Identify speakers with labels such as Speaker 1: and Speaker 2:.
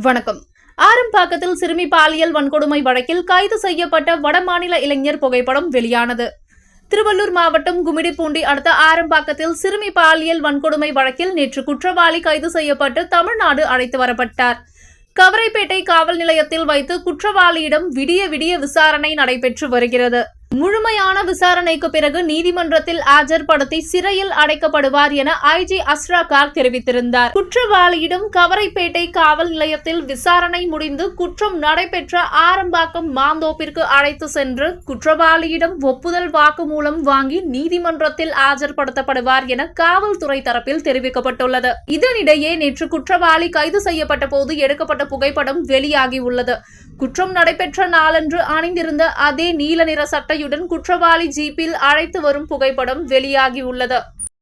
Speaker 1: வணக்கம். ஆரம்பாக்கத்தில் சிறுமி பாலியல் வன்கொடுமை வழக்கில் கைது செய்யப்பட்ட வடமாநில இளைஞர் புகைப்படம் வெளியானது. திருவள்ளூர் மாவட்டம் கும்மிடிப்பூண்டி அடுத்த ஆரம்பாக்கத்தில் சிறுமி பாலியல் வன்கொடுமை வழக்கில் நேற்று குற்றவாளி கைது செய்யப்பட்டு தமிழ்நாடு அழைத்து வரப்பட்டார். கவரைப்பேட்டை காவல் நிலையத்தில் வைத்து குற்றவாளியிடம் விடிய விடிய விசாரணை நடைபெற்று வருகிறது. முழுமையான விசாரணைக்கு பிறகு நீதிமன்றத்தில் ஆஜர்படுத்தி சிறையில் அடைக்கப்படுவார் என ஐஜி அஸ்ரா கார் தெரிவித்திருந்தார். குற்றவாளியிடம் கவரைப்பேட்டை காவல் நிலையத்தில் விசாரணை முடிந்து குற்றம் நடைபெற்ற ஆரம்பாக்கம் மாந்தோப்பிற்கு அழைத்து சென்று குற்றவாளியிடம் ஒப்புதல் வாக்குமூலம் வாங்கி நீதிமன்றத்தில் ஆஜர்படுத்தப்படுவார் என காவல்துறை தரப்பில் தெரிவிக்கப்பட்டுள்ளது. இதனிடையே நேற்று குற்றவாளி கைது செய்யப்பட்ட போது எடுக்கப்பட்ட புகைப்படம் வெளியாகியுள்ளது. குற்றம் நடைபெற்ற நாளன்று அணிந்திருந்த அதே நீல நிற சட்டையுடன் குற்றவாளி ஜீப்பில் அழைத்து வரும் புகைப்படம் வெளியாகியுள்ளது.